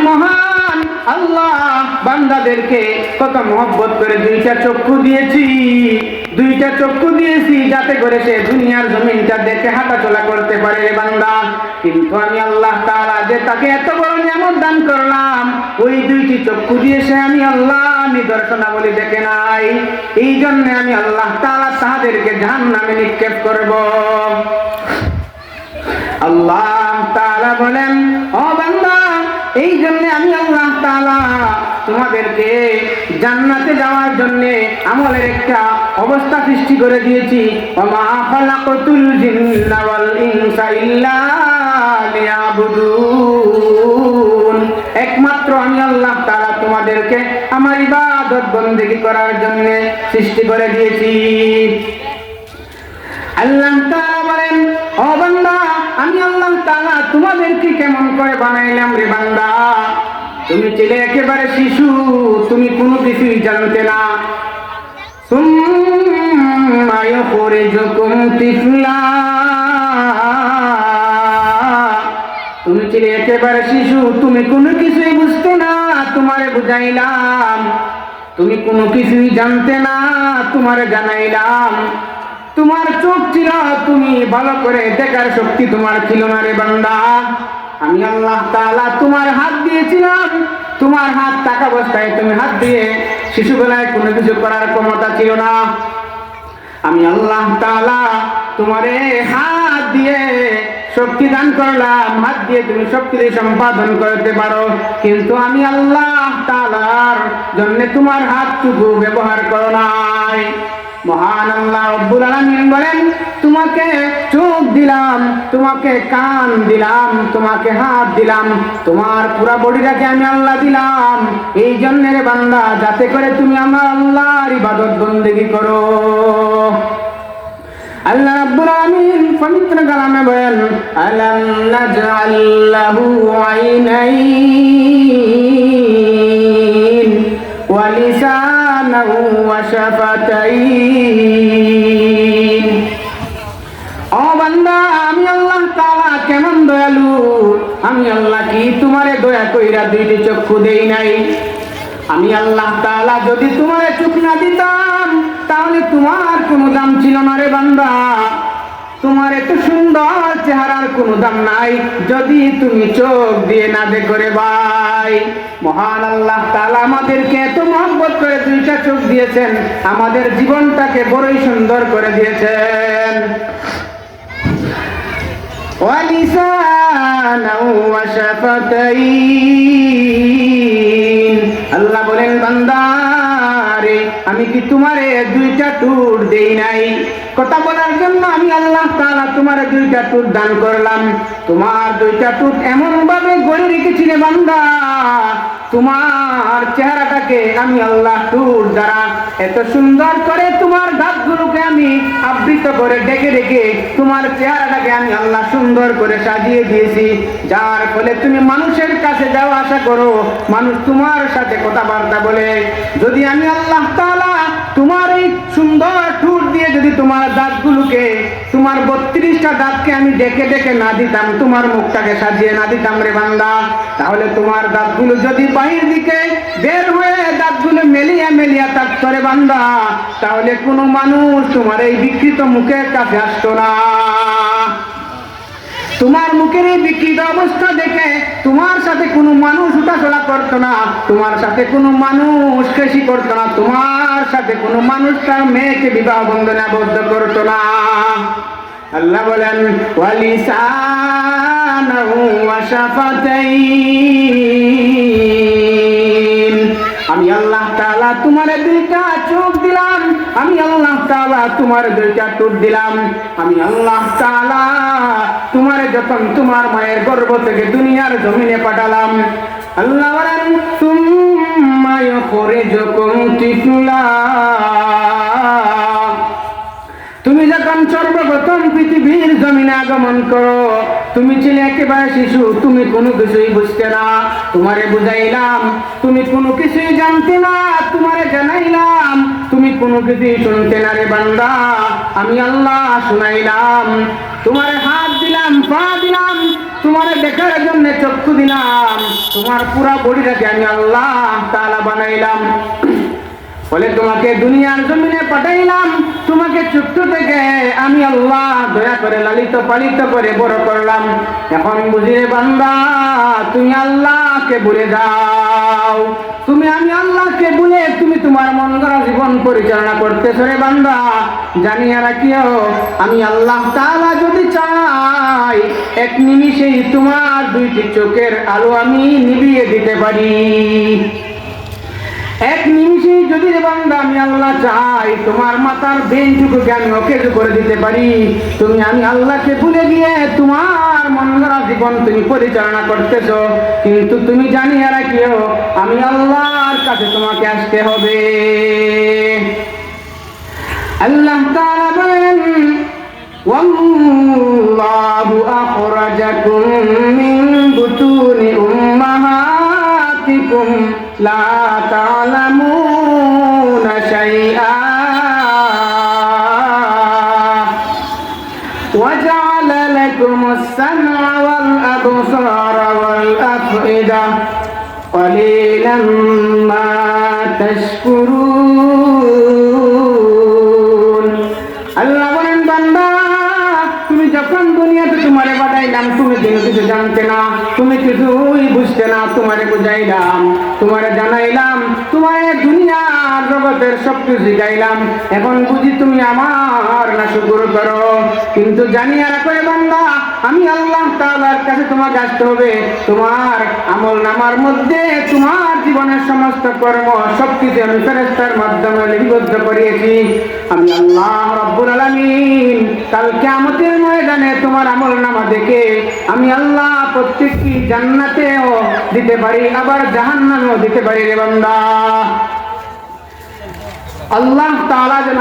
মহান আল্লাহ বান্দাদেরকে কত মহব্বত করে দুইটা চক্ষু দিয়েছি, দুইটা চক্ষু দিয়েছি যাতে করে সে দুনিয়ার জমিনটা দেখে হাঁটাচলা করতে পারে রে বান্দা। কিন্তু আমি আল্লাহ তাআলা যে তাকে এত বড় নিয়ামত দান করলাম, ওই দুইটি চক্ষু দিয়ে সে আমি আল্লাহ নিদর্শনাবলী দেখে নাই। এই জন্য আমি আল্লাহ তাআলা তাদেরকে জাহান্নামে নিক্ষেপ করব। আল্লাহ তাআলা বলেন, ও বান্দা, এই জন্য আমি আল্লাহ তাআলা তোমাদেরকে জান্নাতে যাওয়ার জন্য আমলের একটা অবস্থা সৃষ্টি করে দিয়েছি। ওমা খালাকাতুল জিন্না ওয়াল ইনসা ইল্লা লিয়াবুদুন। একমাত্র আমি আল্লাহ তাআলা তোমাদেরকে আমার ইবাদত বন্দেগী করার জন্য সৃষ্টি করে দিয়েছি। আল্লাহ তাআলা বলেন, ও বান্দা, আমি আল্লাহ তাআলা তোমাদেরকে কেমন করে বানাইলাম রে বান্দা। তুমি ছিলে একেবারে শিশু, তুমি কোনো কিছুই জানতে না। সুম্মা ইখরিজুকুম তিফলা, তুমি ছিলে একেবারে শিশু, তুমি কোনো কিছুই বুঝতে না, তোমারে বুঝাইলাম। তুমি কোনো কিছুই জানতে না, তোমারে জানাইলাম। তোমার চোখ ছিল, তুমি ভালো করে দেখার শক্তি তোমার ছিল না রে বান্দা। আমি আল্লাহ তাআলা তোমার হাত দিয়েছিলাম, তোমার হাত থাকা অবস্থায় তুমি হাত দিয়ে শিশুবেলায় কোনো কিছু করার ক্ষমতা ছিল না। আমি আল্লাহ তাআলা তোমারে হাত দিয়ে শক্তি দান করলাম, হাত দিয়ে তুমি শক্তি সম্পাদন করতে পারো। কিন্তু আমি আল্লাহ তাআলার জন্য তোমার হাতটুকু ব্যবহার করো নাই। মহান আল্লাহ রব্বুল আলামিন বলেন, তোমাকে চোখ দিলাম, তোমাকে কান দিলাম, তোমাকে হাত দিলাম, তোমার পুরো বডিটাকে আমি আল্লাহ দিলাম। এই জন্য রে বান্দা, যাতে করে তুমি আমার আল্লাহর ইবাদত বন্দেগী করো। আল্লাহ রাব্বুল আলামিন পবিত্র কালামে বলেন, আলাম নাজআল লাহু আইনাইন ওয়া লিসানাহু ওয়া শাফাতাইন। ও বান্দা, আমি আল্লাহ তাআলা কেমন দয়ালু। আমি আল্লাহ কি তোমারে দয়া কইরা দুইটি চক্ষু দেই নাই? আমি আল্লাহ তাআলা যদি তোমারে চোখ না দিতাম, তাহলে তোমার কোনো দাম ছিল না রে বান্দা। তোমার এত সুন্দর চেহারার কোনো দাম নাই যদি তুমি চোখ দিয়ে না দেখো রে ভাই। মহান আল্লাহ তাআলা আমাদেরকে এত মহব্বত করে দুইটা চোখ দিয়েছেন, আমাদের জীবনটাকে বড়ই সুন্দর করে দিয়েছেন। ওয়ালিসানাহু ওয়া শাফাতাইন। আল্লাহ বলেন, বান্দা রে, আমি কি তোমারে দুইটা টুট দেই নাই? কথা বলার জন্য আমি আল্লাহ তাআলা তোমারে দুইটা টুট দান করলাম। তোমার দুইটা টুট এমন ভাবে গড়ে রেখেছি রে বান্দা, তোমার চেহারাটাকে আমি আল্লাহ টুট দ্বারা এত সুন্দর করে তোমার দাঁতগুলোকে আমি আবৃত করে ডেকে ডেকে তোমার চেহারাটাকে আমি আল্লাহ সুন্দর করে সাজিয়ে দিয়েছি, যার ফলে তুমি মানুষের কাছে যাও আসা করো, মানুষ তোমার সাথে কথাবার্তা বলে। যদি আমি আল্লাহ তাআলা তোমার এই সুন্দর ঠোঁট দিয়ে যদি তোমার দাঁতগুলোকে, তোমার 32টা দাঁতকে আমি ডেকে ডেকে না দিতাম, তোমার মুখটাকে সাজিয়ে না দিতাম রে বান্দা, তাহলে তোমার দাঁতগুলো যদি বাহির দিকে বের হয়ে দাঁতগুলো মেলিয়া মেলিয়া থাকতো রে বান্দা, তাহলে কোনো মানুষ তোমার এই বিকৃত মুখের কাছে আসতো না। তোমার মুখের এই বিকৃত অবস্থা দেখে তোমার সাথে কোনো মানুষ উঠাচলা করতো না, তোমার সাথে কোনো মানুষ কৃষি করতো না, তোমার সাথে কোনো মানুষ তার মেয়েকে বিবাহ বন্ধনে আবদ্ধ করতো না। আল্লাহ বলেন, ওয়ালিসানাহু ওয়া শাফাতাইন। আমি আল্লাহ তাআলা তোমারে দুইটা চোখ দিলাম, আমি আল্লাহ তাআলা তোমারে দুইটা ঠোঁট দিলাম, আমি আল্লাহ তাআলা তোমারে যখন তোমার মায়ের গর্ভ থেকে দুনিয়ার জমিনে পাঠালাম। আল্লাহ বলেন, সুম্মা ইখরিজুকুম তিফলা। তুমি যখন সর্বপ্রথম পৃথিবীর জমিনে আগমন করো, তুমি ছিলে একেবারে শিশু, তুমি কোনো কিছুই বুঝতে না, তোমারে বুঝাইলাম। তুমি কোনো কিছুই জানতে না, তোমারে জানাইলাম। তুমি কোনো কিছুই শুনতে না রে বান্দা, আমি আল্লাহ শুনাইলাম। তোমার হাত দিলাম, পা দিলাম, তোমার দেখার জন্য চক্ষু দিলাম, তোমার পুরা বডিটাকে আমি আল্লাহ তাআলা বানাইলাম। বলে তোমাকে দুনিয়ার জমিনে পাঠাইলাম, তোমাকে ছোট্ট থেকে আমি আল্লাহ দয়া করে লালিত পালিত করে বড় করলাম। এখন বুঝিয়ে বান্দা তুমি আল্লাহকে ভুলে যাও, তুমি আমি আল্লাহকে ভুলে তুমি তোমার মন গড়া জীবন পরিচালনা করতেছ রে বান্দা। জানিয়ে রাখিও আমি আল্লাহ তাআলা যদি চাই এক নিমিষেই তোমার দুইটি চোখের আলো আমি নিভিয়ে দিতে পারি। এক নিমিষে যদি রে বান্দা আমি আল্লাহ চাই তোমার মাথার বেঞ্চুকুকে আমি অকেজ করে দিতে পারি। তুমি আমি আল্লাহকে ভুলে গিয়ে তোমার মন গড়া জীবন তুমি পরিচালনা করতেছ, কিন্তু তুমি জানিয়ে রাখিও আমি আল্লাহর কাছে তোমাকে আসতে হবে। আল্লাহ তাআলা বলেন ওয়াল্লাহু আখরাজাকুম মিন বুতুনি উম্মাহাতিকুম লা তা'লামুনা শাইআ ওয়া জা'আলা লাকুমুস সাম'a ওয়াল আবসারা ওয়াল আফইদা ক্বালিলাম মা তাশকুরুন। আল্লাহ বলেন বান্দা তুমি যখন দুনিয়াতে তোমারে পাঠাইলাম তুমি কিছু জানতে না, তুমি কিছুই বুঝতে না, তোমারে বুঝাইলাম, তোমারে জানাইলাম, তোমারে দুনিয়ার জগতের সব কিছু শিখাইলাম, এখন বুঝি তুমি আমার না শুকর করো। কিন্তু জানিয়ে রাখো বান্দা আমি আল্লাহ তাআলার কাছে তোমাকে আসতে হবে। তোমার আমল নামার মধ্যে তোমার জীবনের সমস্ত কর্ম সবকিছু আমি ফেরেশতার মাধ্যমে লিপিবদ্ধ করিয়েছি। আমি আল্লাহ রাব্বুল আলামিন কাল কিয়ামতের ময়দানে তোমার আমল নামা দেখে আমি আল্লাহ প্রত্যেকটি জান্নাতেও দিতে পারি, আবার জাহান্নামেও দিতে পারি রে বান্দা। আল্লাহ তাআলা যেন